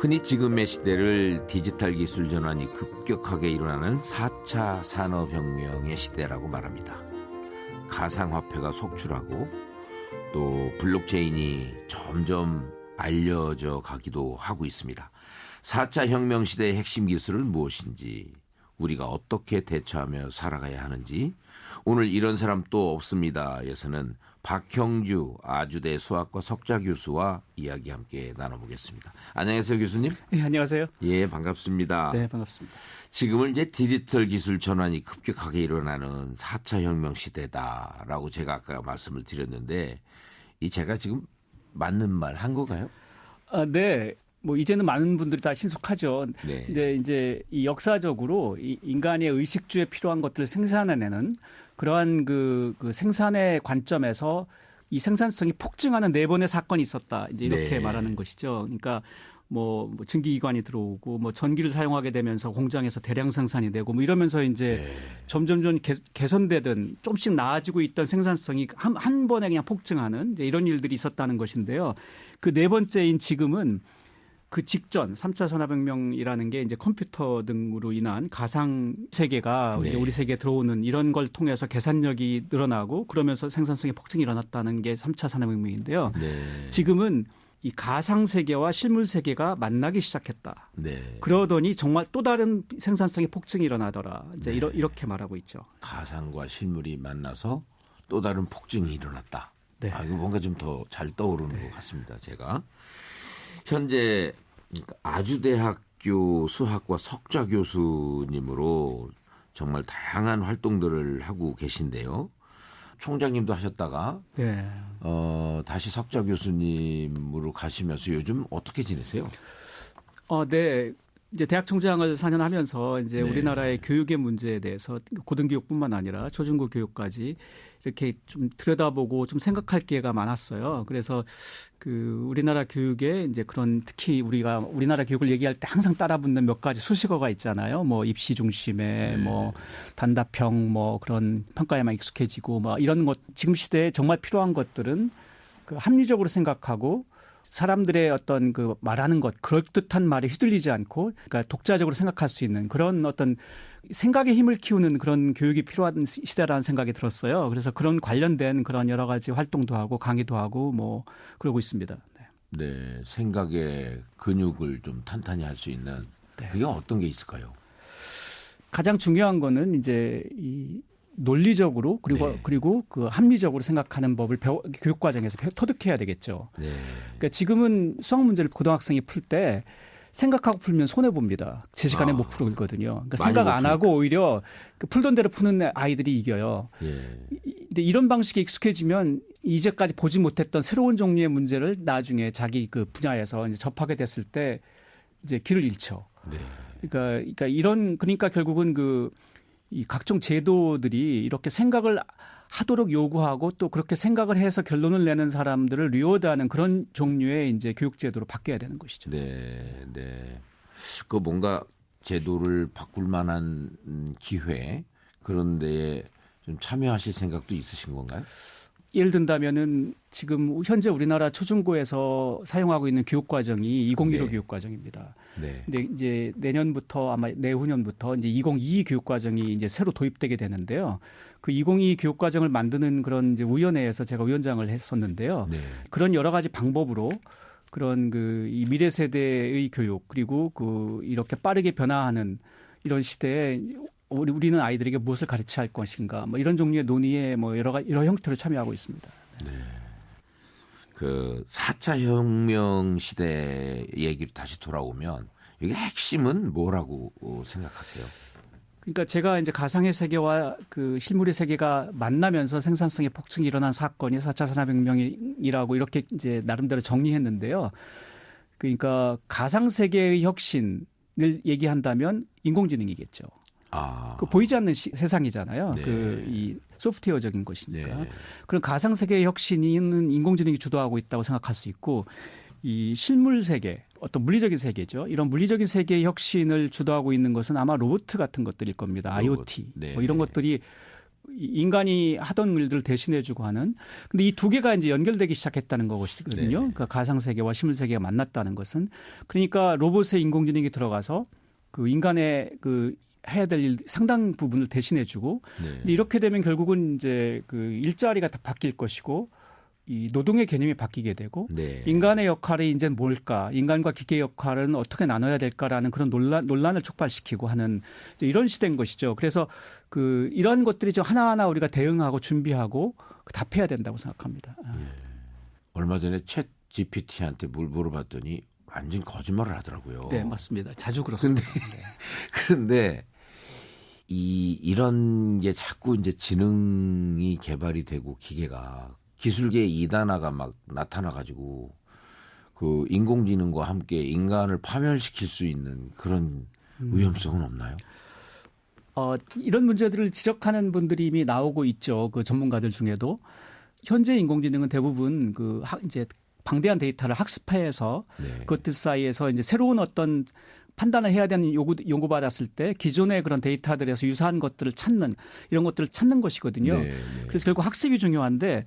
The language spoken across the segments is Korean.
흔히 지금의 시대를 디지털 기술 전환이 급격하게 일어나는 4차 산업혁명의 시대라고 말합니다. 가상화폐가 속출하고 또 블록체인이 점점 알려져 가기도 하고 있습니다. 4차 혁명 시대의 핵심 기술은 무엇인지, 우리가 어떻게 대처하며 살아가야 하는지, 오늘 이런 사람 또 없습니다에서는 박형주 아주대 수학과 석좌 교수와 이야기 함께 나눠보겠습니다. 안녕하세요, 교수님. 네, 안녕하세요. 예, 반갑습니다. 네, 반갑습니다. 지금은 이제 디지털 기술 전환이 급격하게 일어나는 4차 혁명 시대다라고 제가 아까 말씀을 드렸는데, 이 제가 지금 맞는 말 한 건가요? 네. 뭐 이제는 많은 분들이 다 친숙하죠. 네. 근데 이제 이 역사적으로 이 인간의 의식주에 필요한 것들을 생산해내는 그러한 그 생산의 관점에서 이 생산성이 폭증하는 네 번의 사건이 있었다. 이제 이렇게 네. 말하는 것이죠. 그러니까 뭐 증기기관이 들어오고 뭐 전기를 사용하게 되면서 공장에서 대량 생산이 되고 뭐 이러면서 이제 네. 점점 개선되든 조금씩 나아지고 있던 생산성이 한 번에 그냥 폭증하는 이제 이런 일들이 있었다는 것인데요. 그 네 번째인 지금은 그 직전 3차 산업혁명이라는 게 이제 컴퓨터 등으로 인한 가상 세계가 네. 이제 우리 세계에 들어오는 이런 걸 통해서 계산력이 늘어나고 그러면서 생산성의 폭증이 일어났다는 게 3차 산업혁명인데요. 네. 지금은 이 가상 세계와 실물 세계가 만나기 시작했다. 네. 그러더니 정말 또 다른 생산성의 폭증이 일어나더라. 이제 네. 이렇게 말하고 있죠. 가상과 실물이 만나서 또 다른 폭증이 일어났다. 네. 아, 이거 뭔가 좀 더 잘 떠오르는 것 같습니다. 제가 현재 아주대학교 수학과 석좌 교수님으로 정말 다양한 활동들을 하고 계신데요. 총장님도 하셨다가 네. 다시 석좌 교수님으로 가시면서 요즘 어떻게 지내세요? 네. 이제 대학 총장을 4년 하면서 이제 네. 우리나라의 교육의 문제에 대해서 고등교육뿐만 아니라 초중고 교육까지 이렇게 좀 들여다보고 좀 생각할 기회가 많았어요. 그래서 그 우리나라 교육에 이제 그런 특히 우리가 우리나라 교육을 얘기할 때 항상 따라붙는 몇 가지 수식어가 있잖아요. 뭐 입시 중심의 뭐 단답형 뭐 그런 평가에만 익숙해지고 뭐 이런 것 지금 시대에 정말 필요한 것들은 그 합리적으로 생각하고 사람들의 어떤 그 말하는 것 그럴듯한 말에 휘둘리지 않고 그러니까 독자적으로 생각할 수 있는 그런 어떤 생각의 힘을 키우는 그런 교육이 필요한 시대라는 생각이 들었어요. 그래서 그런 관련된 그런 여러 가지 활동도 하고 강의도 하고 뭐 그러고 있습니다. 네. 네, 생각의 근육을 좀 탄탄히 할 수 있는 그게 어떤 게 있을까요? 가장 중요한 거는 이제 이 논리적으로 그리고 그 합리적으로 생각하는 법을 교육 과정에서 터득해야 되겠죠. 네. 그러니까 지금은 수학 문제를 고등학생이 풀 때 생각하고 풀면 손해 봅니다. 제 시간에 못 풀거든요. 그러니까 생각 안 하고 오히려 그 풀던 대로 푸는 아이들이 이겨요. 예. 근데 이런 방식에 익숙해지면 이제까지 보지 못했던 새로운 종류의 문제를 나중에 자기 그 분야에서 이제 접하게 됐을 때 이제 길을 잃죠. 네. 그러니까 결국은 이 각종 제도들이 이렇게 생각을 하도록 요구하고 또 그렇게 생각을 해서 결론을 내는 사람들을 리워드하는 그런 종류의 이제 교육 제도로 바뀌어야 되는 것이죠. 네, 네. 그 뭔가 제도를 바꿀 만한 기회 그런 데에 좀 참여하실 생각도 있으신 건가요? 예를 든다면은 지금 현재 우리나라 초중고에서 사용하고 있는 교육 과정이 2015 네. 교육 과정입니다. 네. 근데 이제 내년부터 아마 내후년부터 이제 2022 교육 과정이 이제 새로 도입되게 되는데요. 그 2022 교육 과정을 만드는 그런 이제 위원회에서 제가 위원장을 했었는데요. 네. 그런 여러 가지 방법으로 그런 이 미래 세대의 교육 그리고 이렇게 빠르게 변화하는 이런 시대에 우리는 아이들에게 무엇을 가르쳐야 할 것인가 뭐 이런 종류의 논의에 뭐 여러 형태로 참여하고 있습니다. 네. 그 4차 혁명 시대 얘기로 다시 돌아오면 이게 핵심은 뭐라고 생각하세요? 그러니까 제가 이제 가상의 세계와 그 실물의 세계가 만나면서 생산성의 폭증이 일어난 사건이 4차 산업혁명이라고 이렇게 이제 나름대로 정리했는데요. 그러니까 가상 세계의 혁신을 얘기한다면 인공지능이겠죠. 그 보이지 않는 세상이잖아요. 네. 이 소프트웨어적인 것이니까. 네. 그런 가상 세계의 혁신은 인공지능이 주도하고 있다고 생각할 수 있고 이 실물 세계, 어떤 물리적인 세계죠. 이런 물리적인 세계의 혁신을 주도하고 있는 것은 아마 로봇 같은 것들일 겁니다. IoT 네. 뭐 이런 것들이 인간이 하던 일들을 대신해주고 하는. 근데 이 두 개가 이제 연결되기 시작했다는 것이거든요. 네. 그러니까 가상세계와 실물세계가 만났다는 것은. 그러니까 로봇의 인공지능이 들어가서 그 인간의 그 해야 될 일 상당 부분을 대신해주고 네. 이렇게 되면 결국은 이제 그 일자리가 다 바뀔 것이고 이 노동의 개념이 바뀌게 되고 네. 인간의 역할이 이제 뭘까? 인간과 기계의 역할은 어떻게 나눠야 될까라는 그런 논란을 촉발시키고 하는 이런 시대인 것이죠. 그래서 그 이런 것들이 좀 하나하나 우리가 대응하고 준비하고 답해야 된다고 생각합니다. 얼마 전에 챗 GPT한테 뭘 물어봤더니 완전히 거짓말을 하더라고요. 네, 맞습니다. 자주 그렇습니다. 그런데 이런 게 자꾸 이제 지능이 개발이 되고 기계가 기술계의 이단화가 막 나타나가지고 그 인공지능과 함께 인간을 파멸시킬 수 있는 그런 위험성은 없나요? 이런 문제들을 지적하는 분들이 이미 나오고 있죠. 그 전문가들 중에도 현재 인공지능은 대부분 이제 방대한 데이터를 학습해서 네. 그것들 사이에서 이제 새로운 어떤 판단을 해야 되는 요구받았을 때 기존의 그런 데이터들에서 유사한 것들을 찾는 이런 것들을 찾는 것이거든요. 네, 네. 그래서 결국 학습이 중요한데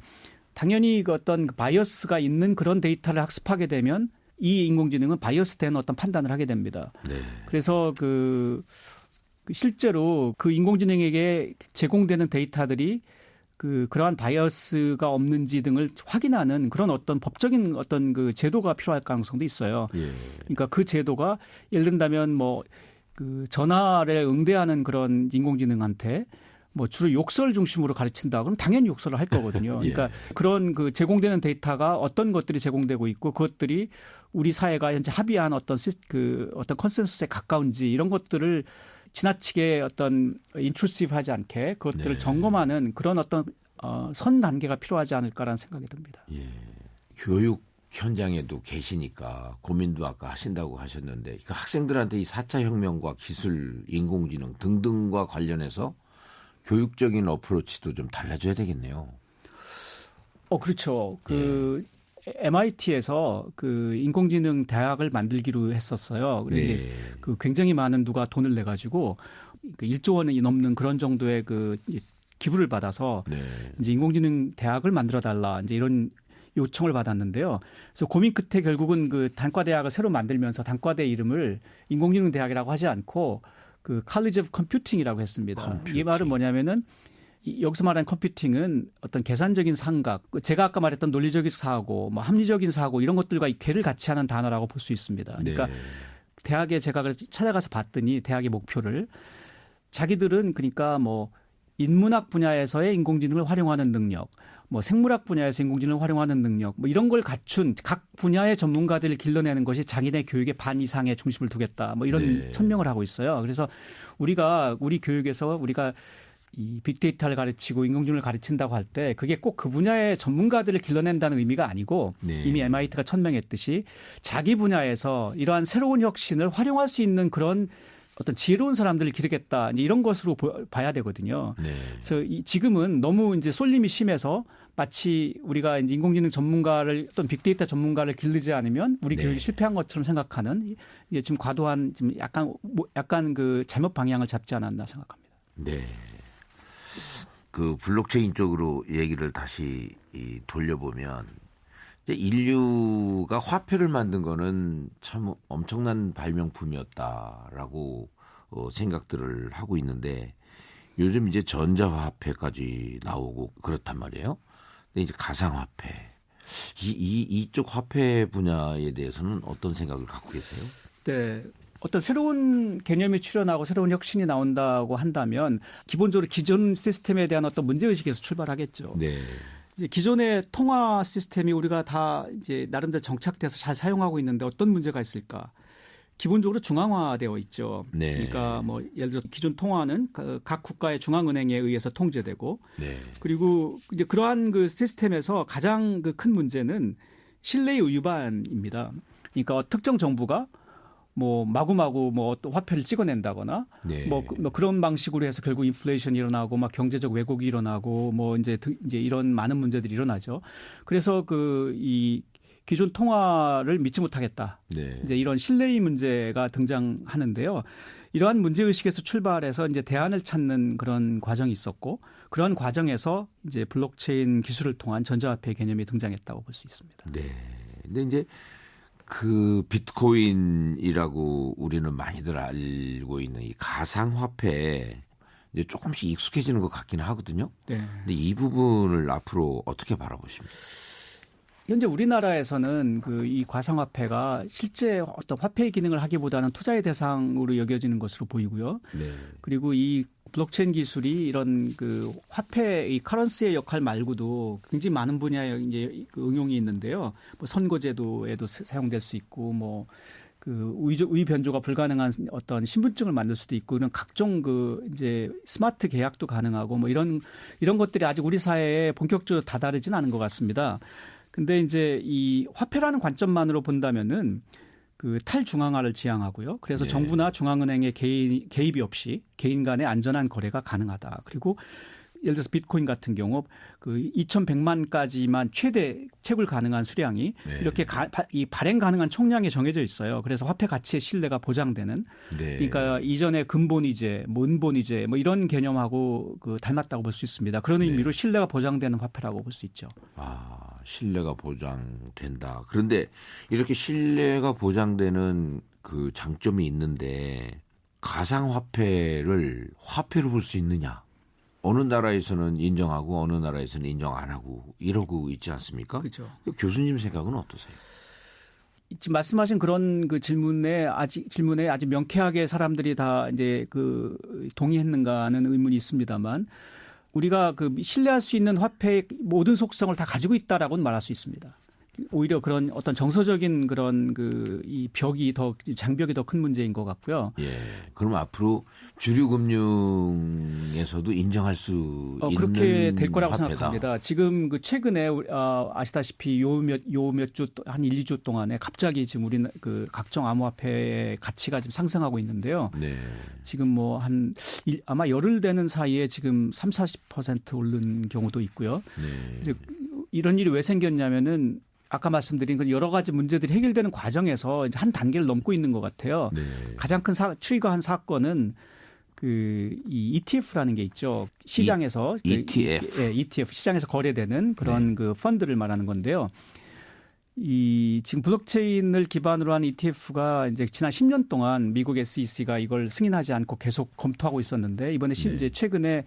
당연히 그 어떤 바이어스가 있는 그런 데이터를 학습하게 되면 이 인공지능은 바이어스된 어떤 판단을 하게 됩니다. 네. 그래서 실제로 그 인공지능에게 제공되는 데이터들이 그러한 바이어스가 없는지 등을 확인하는 그런 어떤 법적인 어떤 그 제도가 필요할 가능성도 있어요. 예. 그러니까 그 제도가 예를 든다면 뭐 그 전화를 응대하는 그런 인공지능한테 뭐 주로 욕설 중심으로 가르친다 그러면 당연히 욕설을 할 거거든요. 예. 그러니까 그런 그 제공되는 데이터가 어떤 것들이 제공되고 있고 그것들이 우리 사회가 현재 합의한 어떤 어떤 컨센서스에 가까운지 이런 것들을 지나치게 어떤 인트루시브하지 않게 그것들을 네. 점검하는 그런 어떤 선 단계가 필요하지 않을까라는 생각이 듭니다. 예. 교육 현장에도 계시니까 고민도 아까 하신다고 하셨는데 그 학생들한테 이 4차 혁명과 기술, 인공지능 등등과 관련해서 교육적인 어프로치도 좀 달라져야 되겠네요. 그렇죠. MIT에서 그 인공지능 대학을 만들기로 했었어요. 그런데 네. 그 굉장히 많은 누가 돈을 내 가지고 1조 원이 넘는 그런 정도의 그 기부를 받아서 네. 이제 인공지능 대학을 만들어 달라 이제 이런 요청을 받았는데요. 그래서 고민 끝에 결국은 그 단과 대학을 새로 만들면서 단과대 이름을 인공지능 대학이라고 하지 않고 그 College of Computing이라고 했습니다. 이 말은 뭐냐면은 여기서 말하는 컴퓨팅은 어떤 계산적인 생각, 제가 아까 말했던 논리적인 사고, 뭐 합리적인 사고 이런 것들과 괴를 같이 하는 단어라고 볼 수 있습니다. 그러니까 네. 대학에 제가 찾아가서 봤더니 대학의 목표를 자기들은 그러니까 뭐 인문학 분야에서의 인공지능을 활용하는 능력, 뭐 생물학 분야에서 인공지능을 활용하는 능력, 뭐 이런 걸 갖춘 각 분야의 전문가들을 길러내는 것이 자기네 교육의 반 이상의 중심을 두겠다. 뭐 이런 네. 천명을 하고 있어요. 그래서 우리 교육에서 우리가 이 빅데이터를 가르치고 인공지능을 가르친다고 할 때 그게 꼭 그 분야의 전문가들을 길러낸다는 의미가 아니고 네. 이미 MIT가 천명했듯이 자기 분야에서 이러한 새로운 혁신을 활용할 수 있는 그런 어떤 지혜로운 사람들을 기르겠다 이런 것으로 봐야 되거든요. 네. 그래서 지금은 너무 이제 쏠림이 심해서 마치 우리가 이제 인공지능 전문가를 또는 빅데이터 전문가를 기르지 않으면 우리 네. 교육이 실패한 것처럼 생각하는 이게 지금 과도한 지금 약간 그 잘못 방향을 잡지 않았나 생각합니다. 네. 그 블록체인 쪽으로 얘기를 다시 돌려보면 이제 인류가 화폐를 만든 거는 참 엄청난 발명품이었다라고 생각들을 하고 있는데 요즘 이제 전자화폐까지 나오고 그렇단 말이에요. 근데 이제 가상화폐 이쪽 화폐 분야에 대해서는 어떤 생각을 갖고 계세요? 네. 어떤 새로운 개념이 출현하고 새로운 혁신이 나온다고 한다면 기본적으로 기존 시스템에 대한 어떤 문제의식에서 출발하겠죠. 네. 이제 기존의 통화 시스템이 우리가 다 이제 나름대로 정착돼서 잘 사용하고 있는데 어떤 문제가 있을까? 기본적으로 중앙화되어 있죠. 네. 그러니까 뭐 예를 들어 기존 통화는 각 국가의 중앙은행에 의해서 통제되고 네. 그리고 이제 그러한 그 시스템에서 가장 그 큰 문제는 신뢰의 위반입니다. 그러니까 특정 정부가 뭐 마구마구 뭐 어떤 화폐를 찍어낸다거나 네. 뭐 그런 방식으로 해서 결국 인플레이션이 일어나고 막 경제적 왜곡이 일어나고 뭐 이제 이런 많은 문제들이 일어나죠. 그래서 이 기존 통화를 믿지 못하겠다. 네. 이제 이런 신뢰의 문제가 등장하는데요. 이러한 문제 의식에서 출발해서 이제 대안을 찾는 그런 과정이 있었고 그런 과정에서 이제 블록체인 기술을 통한 전자화폐 개념이 등장했다고 볼 수 있습니다. 네. 근데 이제 그 비트코인이라고 우리는 많이들 알고 있는 이 가상화폐에 이제 조금씩 익숙해지는 것 같기는 하거든요. 네. 근데 이 부분을 앞으로 어떻게 바라보십니까? 현재 우리나라에서는 그 이 가상화폐가 실제 어떤 화폐의 기능을 하기보다는 투자의 대상으로 여겨지는 것으로 보이고요. 네. 그리고 이 블록체인 기술이 이런 그 화폐, 이 커런시의 역할 말고도 굉장히 많은 분야에 이제 그 응용이 있는데요. 뭐 선거제도에도 사용될 수 있고, 뭐 그 의 변조가 불가능한 어떤 신분증을 만들 수도 있고, 이런 각종 그 이제 스마트 계약도 가능하고, 뭐 이런 것들이 아직 우리 사회에 본격적으로 다다르진 않은 것 같습니다. 근데 이제 이 화폐라는 관점만으로 본다면은 그 탈중앙화를 지향하고요. 그래서 네. 정부나 중앙은행의 개입이 없이 개인 간의 안전한 거래가 가능하다. 그리고 예를 들어서 비트코인 같은 경우 그 2,100만까지만 최대 채굴 가능한 수량이 네. 이렇게 이 발행 가능한 총량이 정해져 있어요. 그래서 화폐 가치의 신뢰가 보장되는. 네. 그러니까 이전에 근본이제, 뭐 은본이제, 뭐 이런 개념하고 그 닮았다고 볼 수 있습니다. 그런 네. 의미로 신뢰가 보장되는 화폐라고 볼 수 있죠. 아, 신뢰가 보장된다. 그런데 이렇게 신뢰가 보장되는 그 장점이 있는데 가상화폐를 화폐로 볼 수 있느냐? 어느 나라에서는 인정하고 어느 나라에서는 인정 안 하고 이러고 있지 않습니까? 그렇죠. 교수님 생각은 어떠세요? 지금 말씀하신 그런 그 질문에 아직 명쾌하게 사람들이 다 이제 그 동의했는가는 의문이 있습니다만 우리가 그 신뢰할 수 있는 화폐의 모든 속성을 다 가지고 있다라고는 말할 수 있습니다. 오히려 그런 어떤 정서적인 그런 그 이 장벽이 더 큰 문제인 것 같고요. 예. 그럼 앞으로 주류 금융에서도 인정할 수 있는 그렇게 될 거라고 화폐다. 생각합니다. 지금 그 최근에 아시다시피 요 몇 주 한 1, 2주 동안에 갑자기 지금 우리는 그 각종 암호화폐의 가치가 지금 상승하고 있는데요. 네. 지금 뭐 아마 열흘 되는 사이에 지금 30-40% 오른 경우도 있고요. 네. 이제 이런 일이 왜 생겼냐면은 아까 말씀드린 그 여러 가지 문제들이 해결되는 과정에서 이제 한 단계를 넘고 있는 것 같아요. 네. 가장 큰 트리거한 사건은 이 ETF라는 게 있죠. 시장에서 ETF. ETF 시장에서 거래되는 그런 네. 그 펀드를 말하는 건데요. 지금 블록체인을 기반으로 한 ETF가 이제 지난 10년 동안 미국 SEC가 이걸 승인하지 않고 계속 검토하고 있었는데 이번에 네. 이제 최근에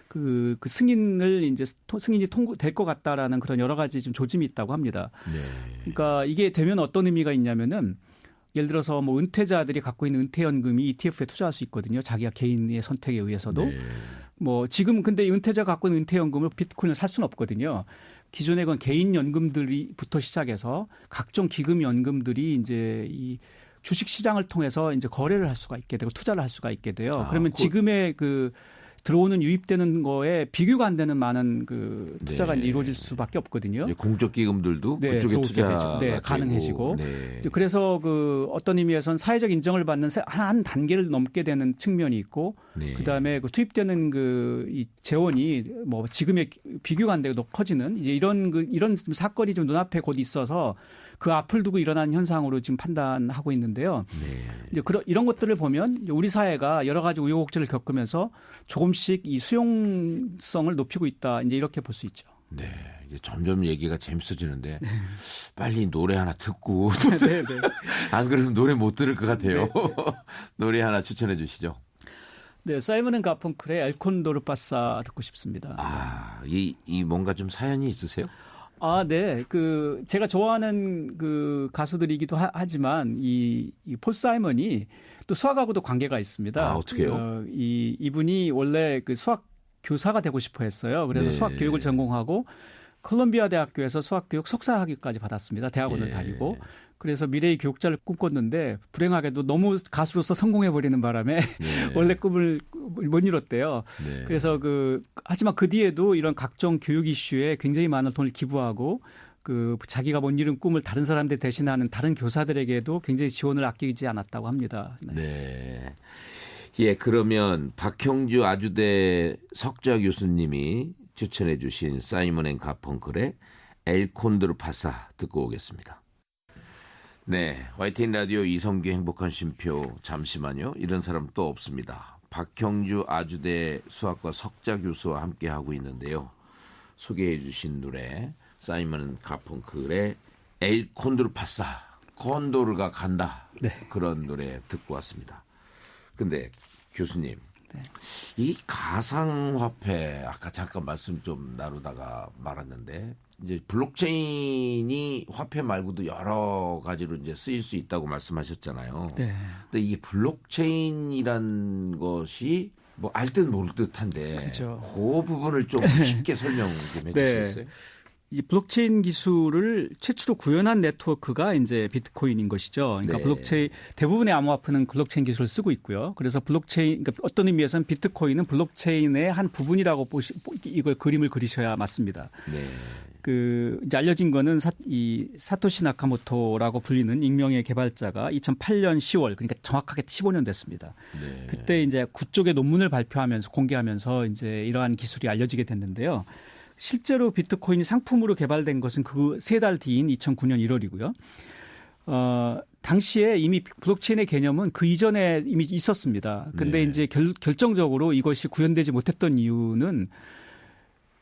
그 승인이 통과될 것 같다라는 그런 여러 가지 좀 조짐이 있다고 합니다. 네. 그러니까 이게 되면 어떤 의미가 있냐면은 예를 들어서 뭐 은퇴자들이 갖고 있는 은퇴연금이 ETF에 투자할 수 있거든요. 자기가 개인의 선택에 의해서도. 네. 뭐 지금 근데 은퇴자가 갖고 있는 은퇴연금을 비트코인을 살 수는 없거든요. 기존에 그건 개인 연금들이부터 시작해서 각종 기금 연금들이 이제 이 주식 시장을 통해서 이제 거래를 할 수가 있게 되고 투자를 할 수가 있게 돼요. 그러면 지금의 그 들어오는 유입되는 거에 비교가 안 되는 많은 그 투자가 네. 이제 이루어질 수밖에 없거든요. 공적 기금들도 네, 그쪽에 투자가 가능해지고. 네. 그래서 그 어떤 의미에서는 사회적 인정을 받는 한 단계를 넘게 되는 측면이 있고, 네. 그다음에 그 투입되는 이 재원이 뭐 지금의 비교가 안 되고 더 커지는 이제 이런 사건이 좀 눈앞에 곧 있어서 그 앞을 두고 일어난 현상으로 지금 판단하고 있는데요. 네. 이제 이런 것들을 보면 우리 사회가 여러 가지 우여곡절을 겪으면서 조금씩 이 수용성을 높이고 있다. 이제 이렇게 볼 수 있죠. 네, 이제 점점 얘기가 재밌어지는데 빨리 노래 하나 듣고 네, 네. 안 그러면 노래 못 들을 것 같아요. 네. 노래 하나 추천해 주시죠. 네, 사이먼 앤 가펑클의 엘콘도르 파사 듣고 싶습니다. 아, 이 뭔가 좀 사연이 있으세요? 네. 제가 좋아하는 그 가수들이기도 하지만 폴 사이먼이 또 수학하고도 관계가 있습니다. 아, 어떻게요? 이분이 원래 그 수학 교사가 되고 싶어 했어요. 그래서 네. 수학 교육을 전공하고 콜롬비아 대학교에서 수학 교육 석사 학위까지 받았습니다. 대학원을 네. 다니고. 그래서 미래의 교육자를 꿈꿨는데 불행하게도 너무 가수로서 성공해 버리는 바람에 네. 원래 꿈을 못 이뤘대요. 네. 그래서 하지만 그 뒤에도 이런 각종 교육 이슈에 굉장히 많은 돈을 기부하고 자기가 못 이룬 꿈을 다른 사람들 대신하는 다른 교사들에게도 굉장히 지원을 아끼지 않았다고 합니다. 네. 네. 예, 그러면 박형주 아주대 석좌 교수님이 추천해 주신 사이먼 앤 가펑클의 엘 콘도르 파사 듣고 오겠습니다. 네, YTN 라디오 이성규 행복한 쉼표. 잠시만요. 이런 사람 또 없습니다. 박형주 아주대 수학과 석자 교수와 함께 하고 있는데요. 소개해 주신 노래 사이먼 가펑클의 에일 콘도르 파사, 콘도르가 간다. 네. 그런 노래 듣고 왔습니다. 근데 교수님, 네. 이 가상화폐 아까 잠깐 말씀 좀 나누다가 말았는데 이제 블록체인이 화폐 말고도 여러 가지로 이제 쓰일 수 있다고 말씀하셨잖아요. 네. 근데 이게 블록체인이란 것이 뭐 알 듯 모를 듯한데 그죠. 그 부분을 좀 쉽게 설명 좀 해주시겠어요? 이 블록체인 기술을 최초로 구현한 네트워크가 이제 비트코인인 것이죠. 그러니까 네. 블록체인 대부분의 암호화폐는 블록체인 기술을 쓰고 있고요. 그래서 블록체인 그러니까 어떤 의미에서는 비트코인은 블록체인의 한 부분이라고 이걸 그림을 그리셔야 맞습니다. 네. 그 이제 알려진 거는 이 사토시 나카모토라고 불리는 익명의 개발자가 2008년 10월 그러니까 정확하게 15년 됐습니다. 네. 그때 이제 9쪽의 논문을 발표하면서 공개하면서 이제 이러한 기술이 알려지게 됐는데요. 실제로 비트코인이 상품으로 개발된 것은 그 3달 뒤인 2009년 1월이고요. 당시에 이미 블록체인의 개념은 그 이전에 이미 있었습니다. 근데 네. 이제 결정적으로 이것이 구현되지 못했던 이유는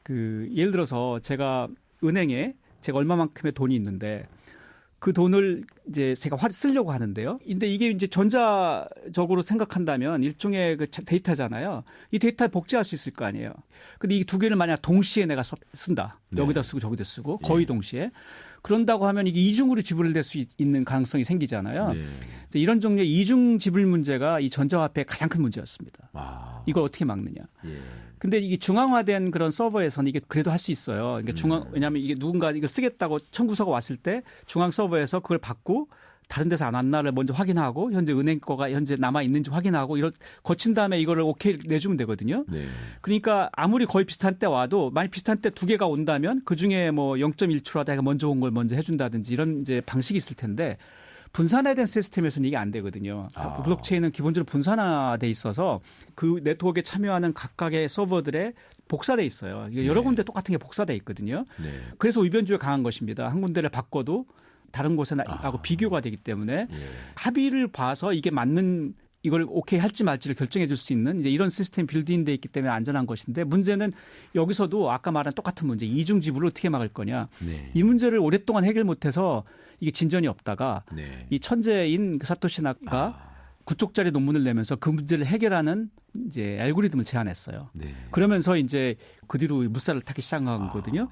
그 예를 들어서 제가 은행에 제가 얼마만큼의 돈이 있는데 그 돈을 이제 제가 쓰려고 하는데요. 근데 이게 이제 전자적으로 생각한다면 일종의 그 데이터잖아요. 이 데이터를 복제할 수 있을 거 아니에요. 근데 이 두 개를 만약 동시에 내가 쓴다. 네. 여기다 쓰고 저기다 쓰고 거의 동시에. 그런다고 하면 이게 이중으로 지불될 수 있는 가능성이 생기잖아요. 네. 이런 종류의 이중 지불 문제가 이 전자화폐의 가장 큰 문제였습니다. 아. 이걸 어떻게 막느냐. 예. 근데 이게 중앙화된 그런 서버에서는 이게 그래도 할 수 있어요. 그러니까 왜냐하면 이게 누군가 이거 쓰겠다고 청구서가 왔을 때 중앙 서버에서 그걸 받고 다른 데서 안 왔나를 먼저 확인하고 현재 은행 거가 현재 남아 있는지 확인하고 거친 다음에 이거를 오케이 내주면 되거든요. 네. 그러니까 아무리 거의 비슷한 때 와도 만약 비슷한 때 두 개가 온다면 그 중에 뭐 0.1초라도 내가 먼저 온 걸 먼저 해준다든지 이런 이제 방식이 있을 텐데 분산화된 시스템에서는 이게 안 되거든요. 블록체인은 기본적으로 분산화돼 있어서 그 네트워크에 참여하는 각각의 서버들에 복사돼 있어요. 이게 여러 군데 똑같은 게 복사돼 있거든요. 네. 그래서 의변조에 강한 것입니다. 한 군데를 바꿔도 다른 곳에 하고 비교가 되기 때문에 예. 합의를 봐서 이게 맞는 이걸 오케이 할지 말지를 결정해 줄 수 있는 이제 이런 시스템 빌드인돼 있기 때문에 안전한 것인데 문제는 여기서도 아까 말한 똑같은 문제 이중 지불을 어떻게 막을 거냐. 네. 이 문제를 오랫동안 해결 못해서 이게 진전이 없다가 네. 이 천재인 그 사토시 나가 9쪽짜리 논문을 내면서 그 문제를 해결하는 이제 알고리즘을 제안했어요. 네. 그러면서 이제 그 뒤로 물살을 타기 시작한 거거든요.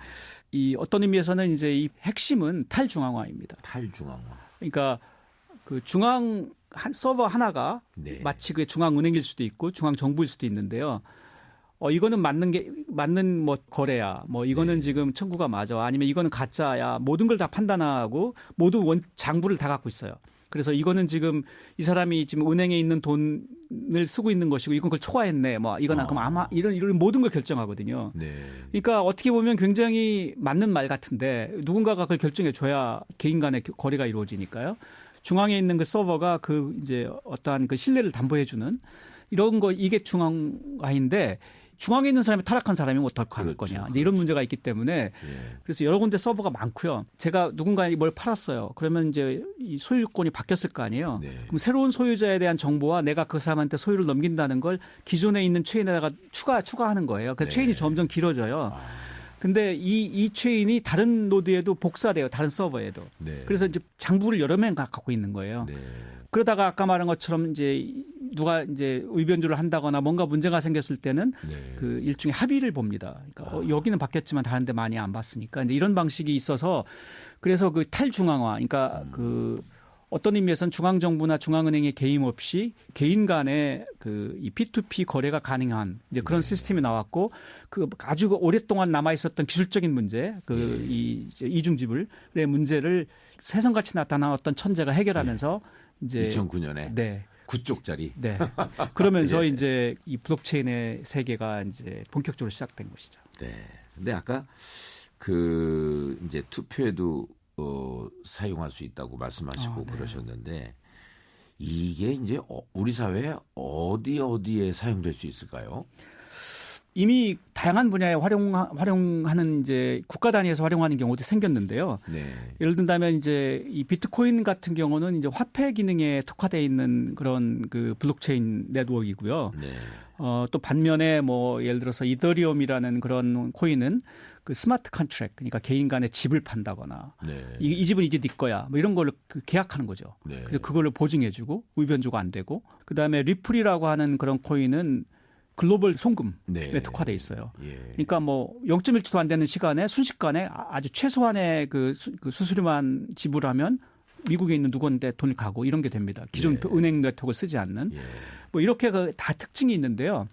이 어떤 의미에서는 이제 이 핵심은 탈중앙화입니다. 탈중앙화. 그러니까 그 중앙 서버 하나가 네. 마치 그 중앙은행일 수도 있고 중앙정부일 수도 있는데요. 이거는 맞는 뭐 거래야. 뭐 이거는 네. 지금 청구가 맞아. 아니면 이거는 가짜야. 모든 걸 다 판단하고 모두 장부를 다 갖고 있어요. 그래서 이거는 지금 이 사람이 지금 은행에 있는 돈을 쓰고 있는 것이고 이건 그걸 초과했네. 뭐 이건 그럼 아마 이런 모든 걸 결정하거든요. 네. 그러니까 어떻게 보면 굉장히 맞는 말 같은데 누군가가 그걸 결정해 줘야 개인 간의 거래가 이루어지니까요. 중앙에 있는 그 서버가 그 이제 어떠한 그 신뢰를 담보해 주는 이런 거 이게 중앙화인데 중앙에 있는 사람이 타락한 사람이 어떻게 할 그렇죠. 거냐. 이런 문제가 있기 때문에 예. 그래서 여러 군데 서버가 많고요. 제가 누군가에 뭘 팔았어요. 그러면 이제 이 소유권이 바뀌었을 거 아니에요. 네. 그럼 새로운 소유자에 대한 정보와 내가 그 사람한테 소유를 넘긴다는 걸 기존에 있는 체인에다가 추가하는 거예요. 그래서 네. 체인이 점점 길어져요. 근데 이 체인이 다른 노드에도 복사돼요. 다른 서버에도. 네. 그래서 이제 장부를 여러 명 갖고 있는 거예요. 네. 그러다가 아까 말한 것처럼 이제 누가 이제 의변조를 한다거나 뭔가 문제가 생겼을 때는 네. 그 일종의 합의를 봅니다. 그러니까 여기는 바뀌었지만 다른 데 많이 안 봤으니까 이제 이런 방식이 있어서 그래서 그 탈중앙화 그러니까 그 어떤 의미에서는 중앙정부나 중앙은행의 개입 없이 개인 간의 그 이 P2P 거래가 가능한 이제 그런 시스템이 나왔고 그 아주 오랫동안 남아 있었던 기술적인 문제 그 이 이중지불의 문제를 새성같이 나타난 어떤 천재가 해결하면서 이제 2009년에 네. 9쪽짜리. 네. 그러면서 예. 이제 이 블록체인의 세계가 이제 본격적으로 시작된 것이죠. 네. 근데 아까 그 이제 투표에도 사용할 수 있다고 말씀하시고 네. 그러셨는데 이게 이제 우리 사회에 어디에 사용될 수 있을까요? 이미 다양한 분야에 활용하는 이제 국가 단위에서 활용하는 경우도 생겼는데요. 네. 예를 든다면 이제 이 비트코인 같은 경우는 이제 화폐 기능에 특화되어 있는 그런 그 블록체인 네트워크이고요. 네. 또 반면에 뭐 예를 들어서 이더리움이라는 그런 코인은 그 스마트 컨트랙, 그러니까 개인 간에 집을 판다거나 네. 이 집은 이제 네 거야, 뭐 이런 걸 그 계약하는 거죠. 네. 그래서 그걸로 보증해주고 의변조가 안 되고, 그 다음에 리플이라고 하는 그런 코인은 글로벌 송금에 네. 특화돼 있어요. 예. 그러니까 뭐 0.1초도 안 되는 시간에 순식간에 아주 최소한의 그 수수료만 지불하면 미국에 있는 누구한테 돈을 가고 이런 게 됩니다. 기존 예. 은행 네트워크를 쓰지 않는. 예. 뭐 이렇게 다 특징이 있는데요.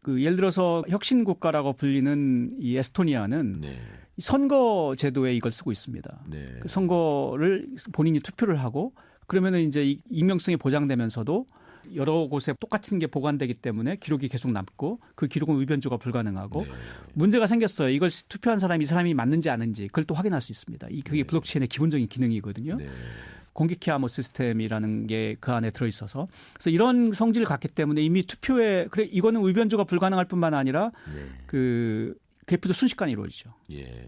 그 예를 들어서 혁신 국가라고 불리는 이 에스토니아는 네. 선거 제도에 이걸 쓰고 있습니다. 네. 그 선거를 본인이 투표를 하고 그러면은 이제 익명성이 보장되면서도 여러 곳에 똑같은 게 보관되기 때문에 기록이 계속 남고 그 기록은 의변조가 불가능하고 네. 문제가 생겼어요. 이걸 투표한 사람이 이 사람이 맞는지 아닌지 그걸 또 확인할 수 있습니다. 그게 네. 블록체인의 기본적인 기능이거든요. 네. 공개키 암호 시스템이라는 게 그 안에 들어있어서 그래서 이런 성질을 갖기 때문에 이미 투표에 그래 이거는 의변조가 불가능할 뿐만 아니라 네. 그 개표도 순식간에 이루어지죠. 예.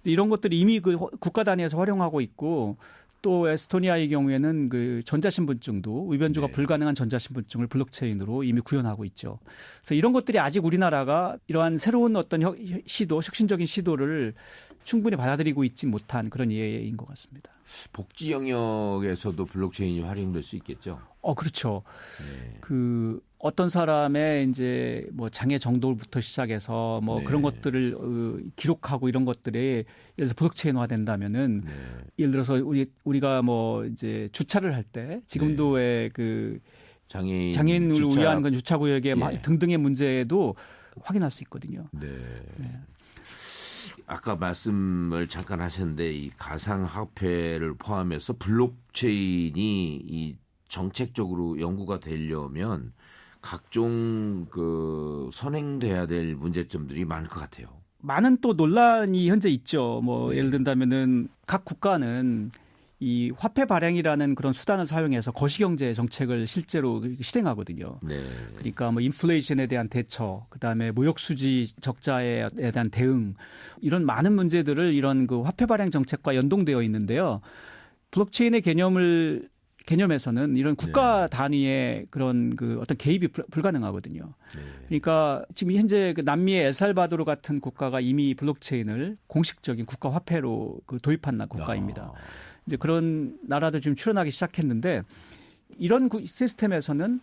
이런 것들이 이미 그 국가 단위에서 활용하고 있고 또 에스토니아의 경우에는 그 전자신분증도 의변조가 네. 불가능한 전자신분증을 블록체인으로 이미 구현하고 있죠. 그래서 이런 것들이 아직 우리나라가 이러한 새로운 어떤 혁신적인 시도를 충분히 받아들이고 있지 못한 그런 예인 것 같습니다. 복지 영역에서도 블록체인이 활용될 수 있겠죠. 그렇죠. 네. 그 어떤 사람의 이제 뭐 장애 정도부터 시작해서 뭐 네. 그런 것들을 기록하고 이런 것들이 예를 들어서 블록체인화 된다면은 네. 예를 들어서 우리가 뭐 이제 주차를 할 때 지금도 왜 그 장애인을 주차- 위한 그 주차 구역의 예. 등등의 문제도 확인할 수 있거든요. 네. 네. 아까 말씀을 잠깐 하셨는데 이 가상화폐를 포함해서 블록체인이 이 정책적으로 연구가 되려면 각종 그 선행돼야 될 문제점들이 많을 것 같아요. 많은 또 논란이 현재 있죠. 뭐 네. 예를 든다면은 각 국가는 이 화폐 발행이라는 그런 수단을 사용해서 거시경제 정책을 실제로 실행하거든요. 네. 그러니까 뭐 인플레이션에 대한 대처, 그다음에 무역 수지 적자에 대한 대응 이런 많은 문제들을 이런 그 화폐 발행 정책과 연동되어 있는데요. 블록체인의 개념에서는 이런 국가 단위의 그런 그 어떤 개입이 불가능하거든요. 네. 그러니까 지금 현재 그 남미의 엘살바도르 같은 국가가 이미 블록체인을 공식적인 국가 화폐로 그 도입한 국가입니다. 이제 그런 나라도 지금 출현하기 시작했는데 이런 시스템에서는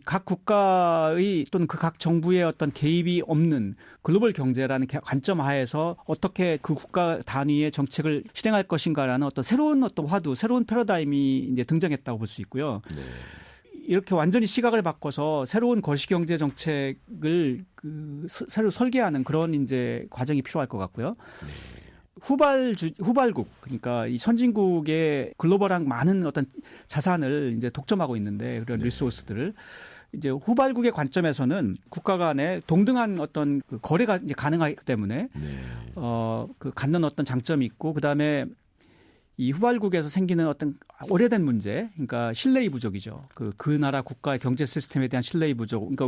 각 국가의 또는 그 각 정부의 어떤 개입이 없는 글로벌 경제라는 관점 하에서 어떻게 그 국가 단위의 정책을 실행할 것인가라는 어떤 새로운 어떤 화두, 새로운 패러다임이 이제 등장했다고 볼 수 있고요. 네. 이렇게 완전히 시각을 바꿔서 새로운 거시경제 정책을 새로 설계하는 그런 이제 과정이 필요할 것 같고요. 네. 후발국 그러니까 이 선진국의 글로벌한 많은 어떤 자산을 이제 독점하고 있는데 그런 리소스들을 이제 후발국의 관점에서는 국가 간에 동등한 어떤 그 거래가 이제 가능하기 때문에 네. 그 갖는 어떤 장점이 있고 그다음에 이 후발국에서 생기는 어떤 오래된 문제, 그러니까 신뢰의 부족이죠. 그 나라 국가의 경제 시스템에 대한 신뢰의 부족. 그러니까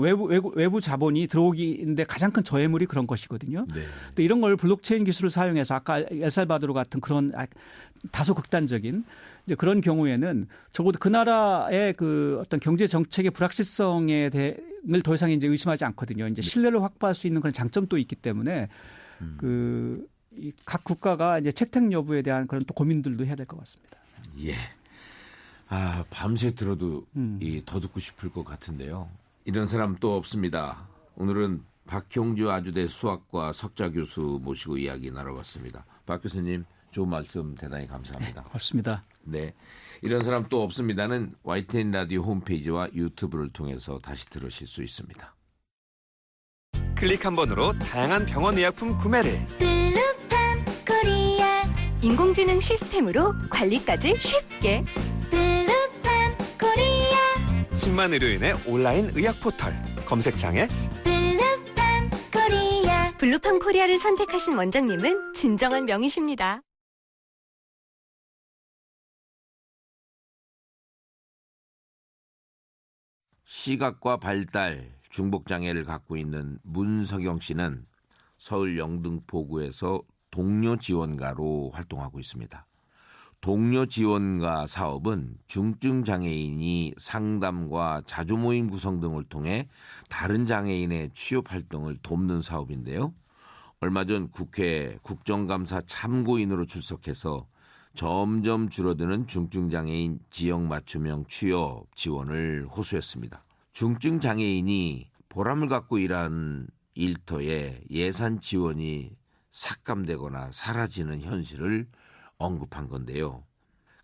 외부 자본이 들어오기인데 가장 큰 저해물이 그런 것이거든요. 네. 또 이런 걸 블록체인 기술을 사용해서 아까 엘살바도르 같은 그런 다소 극단적인 이제 그런 경우에는 적어도 그 나라의 그 어떤 경제 정책의 불확실성에 대해를 더 이상 이제 의심하지 않거든요. 이제 신뢰를 확보할 수 있는 그런 장점도 있기 때문에 이 각 국가가 이제 채택 여부에 대한 그런 또 고민들도 해야 될 것 같습니다. 예. 밤새 들어도 더 듣고 싶을 것 같은데요. 이런 사람 또 없습니다. 오늘은 박형주 아주대 수학과 석좌 교수 모시고 이야기 나눠봤습니다. 박 교수님 좋은 말씀 대단히 감사합니다. 고맙습니다. 네. 이런 사람 또 없습니다는 YTN 라디오 홈페이지와 유튜브를 통해서 다시 들으실 수 있습니다. 클릭 한 번으로 다양한 병원 의약품 구매를 블루팜 코리아 인공지능 시스템으로 관리까지 쉽게 블루팜 코리아 10만 의료인의 온라인 의학 포털 검색창에 블루팜 코리아 블루팜 코리아를 선택하신 원장님은 진정한 명이십니다. 시각과 발달 중복장애를 갖고 있는 문석영 씨는 서울 영등포구에서 동료 지원가로 활동하고 있습니다. 동료 지원가 사업은 중증 장애인이 상담과 자주 모임 구성 등을 통해 다른 장애인의 취업 활동을 돕는 사업인데요. 얼마 전 국회 국정감사 참고인으로 출석해서 점점 줄어드는 중증 장애인 지역 맞춤형 취업 지원을 호소했습니다. 중증 장애인이 보람을 갖고 일하는 일터에 예산 지원이 삭감되거나 사라지는 현실을 언급한 건데요.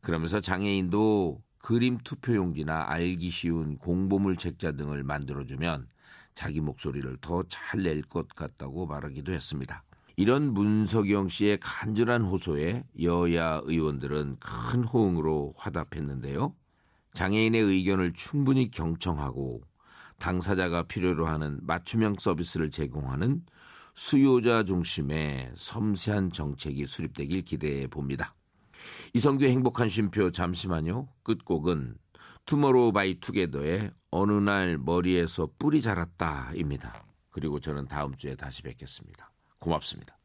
그러면서 장애인도 그림 투표용지나 알기 쉬운 공보물 책자 등을 만들어주면 자기 목소리를 더 잘 낼 것 같다고 말하기도 했습니다. 이런 문석영 씨의 간절한 호소에 여야 의원들은 큰 호응으로 화답했는데요. 장애인의 의견을 충분히 경청하고 당사자가 필요로 하는 맞춤형 서비스를 제공하는 수요자 중심의 섬세한 정책이 수립되길 기대해 봅니다. 이성규의 행복한 쉼표 잠시만요. 끝곡은 투모로우 바이 투게더의 어느 날 머리에서 뿔이 자랐다입니다. 그리고 저는 다음 주에 다시 뵙겠습니다. 고맙습니다.